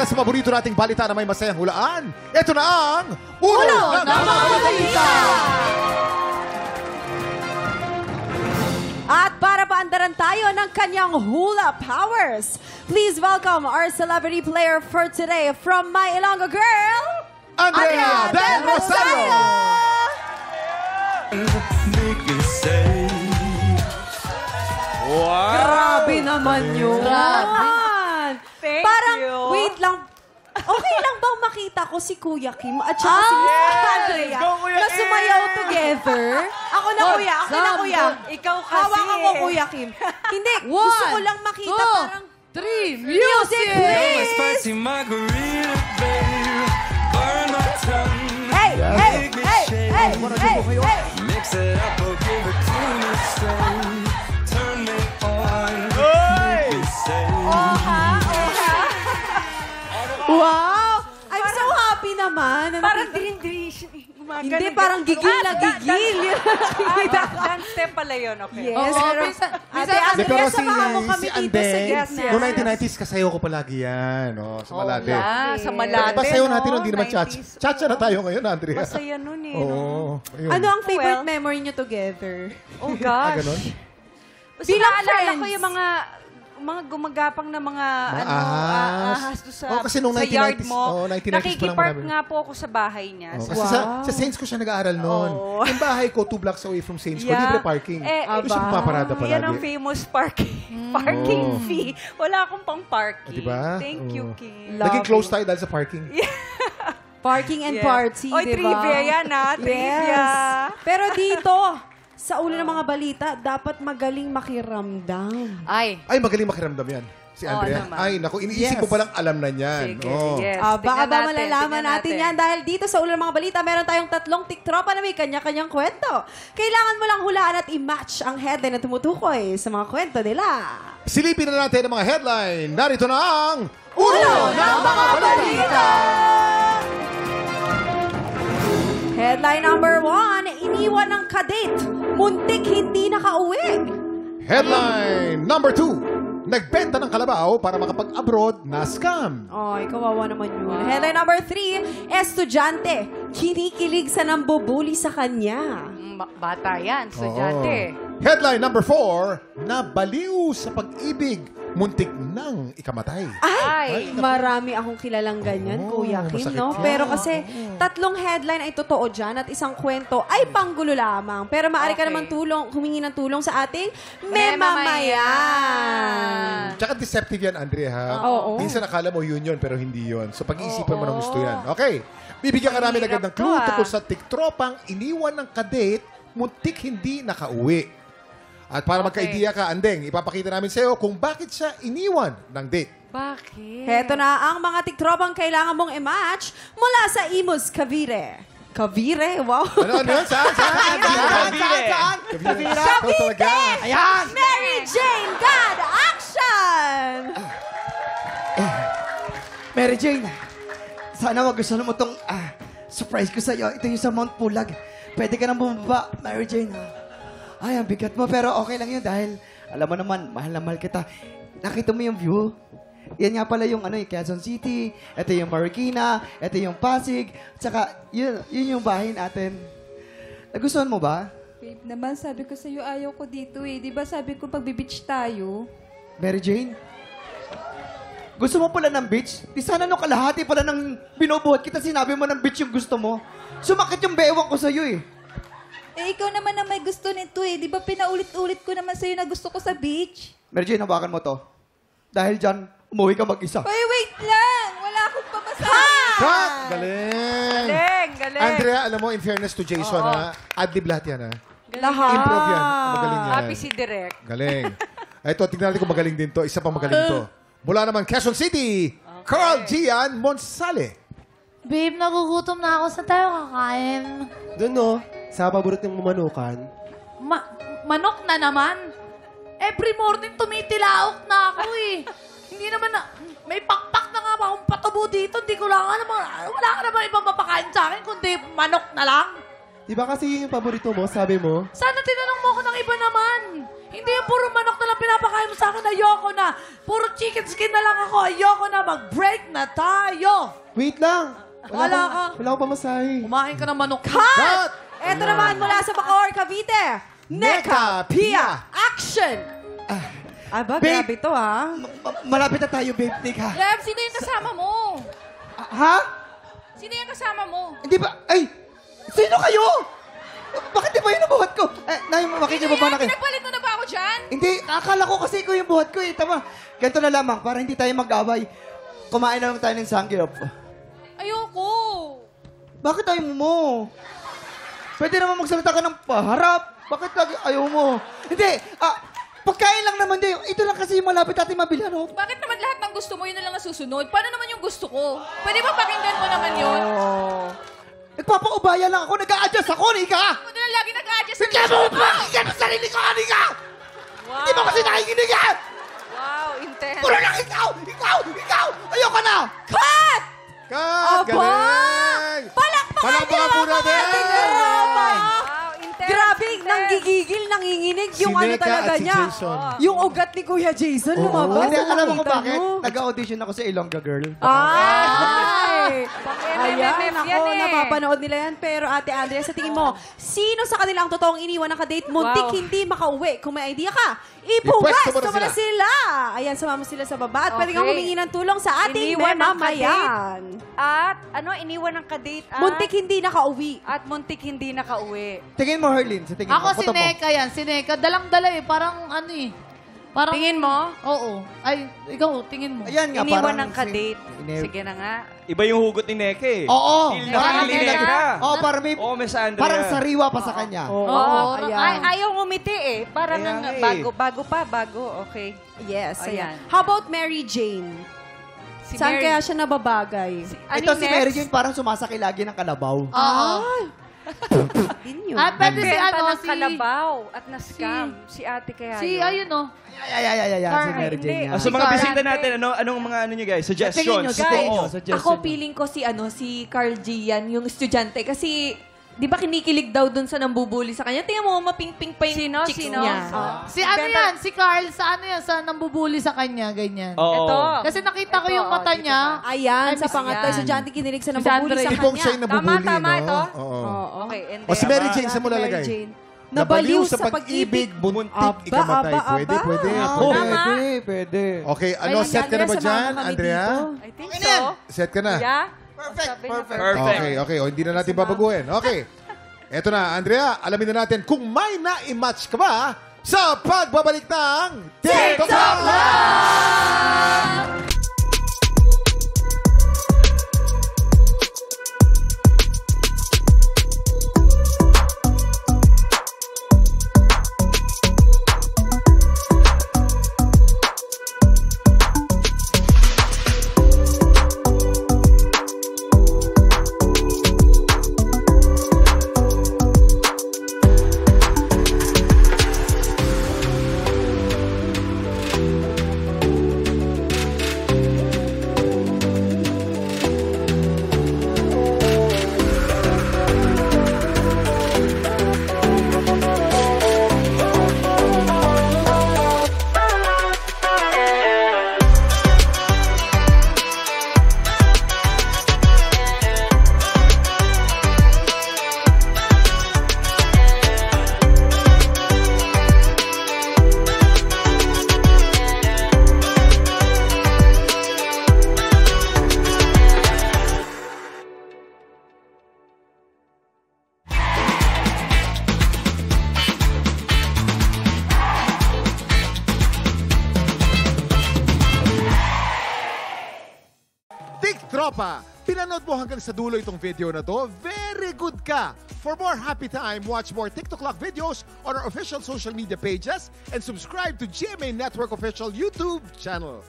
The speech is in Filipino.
sa paborito nating balita na may masayang hulaan. Ito na ang Ulo ng Mga Balita! At para paandaran tayo ng kanyang hula powers, please welcome our celebrity player for today from my Ilonggo girl, Andrea Del Rosario! Wow! Grabe naman yun. Grabe. Thank Parang, you. wait lang. Okay lang bang makita ko si Kuya Kim at saka si Andrea Go, Kuya na Kim! sumayaw together? Ako na, Kuya. Ako na, Kuya. Ikaw kasi. Hawakan mo, Kuya Kim. Hindi, gusto ko lang makita parang... 3, Music, please! Spicy margarita, babe. Burn my tongue. Hey, hey, hey, hey, hey, hey. Mix it up or give it to me straight. Turn me on. Make me say. Wow! I'm so happy naman. Parang dirin-dirin. Hindi, parang gigil na gigil. Dance step pala yun, okay. Yes, Oo, pero... minsan- Ate, minsan- Andrea, Pero samahan mo kami si dito Ande, sa Yes, yes. noong 1990s, kasayaw ko palagi yan. Sa Malate. Sa Malate, Pasayaw natin no? hindi naman chacha. 90s. Chacha na tayo ngayon, Andrea. Masaya nun eh. Oo. no? Ayun. Ano ang favorite Well. memory niyo together? Oh gosh. Ganon? Basta Bilang naalala friends. ko yung mga gumagapang na mga ahas doon sa, Oh, kasi nung sa 1990s, yard mo. 1990s pa lang Nakikipark marami. nga po ako sa bahay niya. Oh, So, kasi sa Saints ko siya nag-aaral noon. Oo. Yung bahay ko, 2 blocks away from Saints ko, Yeah. libre parking. Doon siya Aba. paparada palagi. yan ang famous parking Oh. fee. Wala akong pang parking. Diba? Thank you, Oh. Kim. Naging close tayo dahil sa parking. Parking and Yeah. party, Oy, di ba? trivia yan trivia. Yes. Pero dito, sa ulo ng mga balita, dapat magaling makiramdam. Ay, Ay, magaling makiramdam yan. Si Andrea. naman. Ay, naku, iniisip ko palang alam na niyan. sige, Oh. yes. Baka Tingnan ba natin, malalaman tingnan natin yan dahil dito sa ulo ng mga balita, meron tayong 3 tiktropa na may kanya-kanyang kwento. Kailangan mo lang hulaan at i-match ang headline na tumutukoy sa mga kwento nila. Silipin na natin ang mga headline. Narito na ang Ulo ng Mga Balita! Headline number 1, iniwan ng kadate, muntik hindi nakauwi. Headline number 2. Nagbenta ng kalabaw para makapag-abroad na scam. Ay, kawawa naman yun. Headline number 3, estudyante, kinikilig sa nambubuli sa kanya. Bata yan, estudyante. Oo. Headline number 4. Nabaliw sa pag-ibig, muntik nang ikamatay. Ay, marami akong kilalang ganyan, Oo, Kuya Kim, masakit no? yan. Pero kasi, 3 headline ay totoo dyan at isang kwento ay panggulo lamang. Pero maaari ka Okay. naman humingi ng tulong sa ating memamayan. Tsaka deceptive yan, Andrea, ha? Oo. Minsan akala mo yun, pero hindi yun. So pag-iisipan mo ng gusto yan. Okay. Bibigyan ka namin agad ng clue Hirap to, tungkol sa tiktropang iniwan ng kadate, muntik hindi nakauwi. At para magka-idea ka, Andeng, ipapakita namin sa iyo kung bakit siya iniwan ng date. Bakit? Heto na ang mga tiktropang kailangan mong i-match mula sa Imus, Cavite. Cavite? Wow. Ano yun? Saan? Saan? Cavite. Ikaw talaga. Ayan! Mary Jane God Action! Mary Jane, sana magustuhan mo itong surprise ko sa'yo. Ito yung sa Mount Pulag. Pwede ka nang bumaba, Mary Jane. Ay, ang bigat mo, pero okay lang yun dahil alam mo naman, mahal na mahal kita. Nakita mo yung view? Yan nga pala yung Quezon City, ito yung Marikina, ito yung Pasig, tsaka yun yung bahay natin. Nagustuhan mo ba? Babe naman, sabi ko sa'yo, ayaw ko dito eh. Di ba sabi ko pag-beach tayo? Mary Jane? Gusto mo pala ng beach? Di sana nung kalahati pala ng binubuhat kita, sinabi mo ng beach yung gusto mo. Sumakit yung bewang ko sa'yo eh. Eh, ikaw naman ang may gusto nito eh. Di ba pinaulit-ulit ko naman sa'yo na gusto ko sa beach? Mary Jane, hawakan mo to. Dahil dyan, umuwi ka mag-isa. Ay, wait lang! Wala akong pamasahe. Cut! Galing! Galing. Andrea, alam mo, in fairness to Jason, ha? Adlib lahat yan, ha? Lahat. Improve yan. Magaling yan. Happy si Direk. Galing. Ito, tignan natin kung magaling din to. Isa pang magaling to. Mula naman Quezon City, Carl Gian Monsale. Babe, nagugutom na ako. Saan tayo kakain? Doon no, sa paborito ng manukan. Manok na naman. Every morning tumitilaok na ako eh. Hindi naman na... May pakpak na nga ba akong patubo dito. Hindi ko lang naman... Wala ka naman ibang mapakain sa akin kundi manok na lang. Di ba kasi yun yung paborito mo, sabi mo? Sana tinanong mo ako ng iba naman. Hindi yung puro manok na lang pinapakain mo sa akin. Ayoko na. Puro chicken skin na lang ako. Ayoko na. Mag-break na tayo. Wait lang. Wala ka. Wala akong pamasahe. Kumain ka ng manok. Cut! Ito naman mula sa Bacoor, Cavite. Neka Pia. Action! Aba, Babe. grabe to ha. Malapit na tayo, babe. Teka. Love, sino yung kasama mo? Ha? Sino yung kasama mo? Hindi ba? Ay! Sino kayo? Bakit di ba yun ang buhat ko? Makikibaba na kayo. Pinagpalit mo na ba ako dyan? Hindi, akala ko kasi ikaw yung buhat ko eh. Tama. Ganito na lamang, para hindi tayo mag-away. Kumain na lang tayo ng sanggirop. Ayoko. Bakit ayaw mo? Pwede naman magsalita ka ng paharap. Bakit lagi ayaw mo? Hindi, pagkain lang naman din. Ito lang kasi yung malapit natin mabilhan. Oh. Bakit naman lahat ng gusto mo yun na lang nasusunod? Paano naman yung gusto ko? Pwede ba pakinggan mo naman yun? Nagpapaubaya lang ako. Nag-a-adjust ako, Nika! Ako na lang lagi nag-a-adjust Hindi mo pakinggan ang sarili ko, Nika! Wow. Hindi mo kasi nakikinig yan! Wow, intense. Puro lang ikaw! Ikaw! Ikaw! Ayoko na! Cut! Cut! Aba! Galing! Palakpakan po natin! Wow, intense. Grabe, intense. nanggigigil, nanginginig yung Si ano Neka talaga at si niya. Jason. Yung ugat ni Kuya Jason lumabas. Hindi, alam mo kung Nakita bakit? mo. Nag-audition ako sa Ilongga Girl. Ay! Ayan, MMF ako, yan eh. napapanood nila yan. Pero Ate Andrea, sa tingin mo, sino sa kanila ang totoong iniwan ng kadate? Muntik Wow. hindi makauwi. Kung may idea ka, Ipwesto ipwesto mo na mo na sila. Ayan, sumama sila sa baba. At pwede Okay. kang humingi ng tulong sa ating Iniwan ng mamamayan. At iniwan ng kadate at... Muntik hindi nakauwi. At muntik hindi nakauwi. Tingin mo, Herlin. Sa tingin Ako mo. si Puto mo. Neka yan. Si Neka. Dalang-dala eh. Parang ano eh. Parang, Tingin mo? Oo. Ay, ikaw, tingin mo. Ayan nga, Iniwan parang ng kadate. Ine- Sige na nga. Iba yung hugot ni Neke eh. Oo. Feel na Parang feel ni nila- Neka. Oo, parang may... Oo, Miss Andrea. Parang sariwa pa sa kanya. Oo. ayan. Ayaw ngumiti eh. Parang Kaya nga eh. bago. Okay. Yes, ayan. Ayan. How about Mary Jane? Si Saan Mary- kaya siya nababagay? Ito si Mary Jane parang sumasakay lagi ng kalabaw. Oo. Yun yun. Ah, pwede si Nagbenta ano, ng si... kalabaw at na-scam. Si ate kaya Si, yun. ayun oh. Ay, si Mary Jane hindi. nga. Sa mga Ikaw, bisita Ate. natin, anong mga ano nyo guys? Tingin nyo, Suggestions. tingin nyo. Oo. Suggestion Ako nyo. feeling ko si Carl G yan, yung estudyante. Kasi, di ba kinikilig daw dun sa nambubuli sa kanya? Tingnan mo, maping-ping pa yung Sino? chicks Sino? niya. Si ano yan? Si Carl, sa ano yan? Sa nambubuli sa kanya, ganyan. Oo. Ito. Kasi nakita ko Ito, yung mata dito niya. Ayan, sa Ay, pangatlo, yan. estudyante kinilig sa Si nabubuli Sandra, sa Tipong siya kanya. yung nabubuli, Tama no? ito? Oo. Okay, and O si then- Mary Jane, sa mo Mary lalagay? Jane. Nabaliw sa pag-ibig, muntik ikamatay. Pwede, pwede. Oo, Tama. pwede. Okay, ano, Ayan, set ka na ba Andrea, dyan, samahan mo kami Andrea? dito. I think Okay na yan. so. Set ka na? Yeah? Perfect, Sabi niya, perfect. Perfect. Okay. O, hindi na natin babaguhin. Okay. Eto na, Andrea, alamin na natin kung may na-match ka ba sa pagbabalik ng TikTok Live! Tropa, pinanood mo hanggang sa dulo itong video na to? Very good ka! For more happy time, watch more TikTok Lock videos on our official social media pages and subscribe to GMA Network official YouTube channel.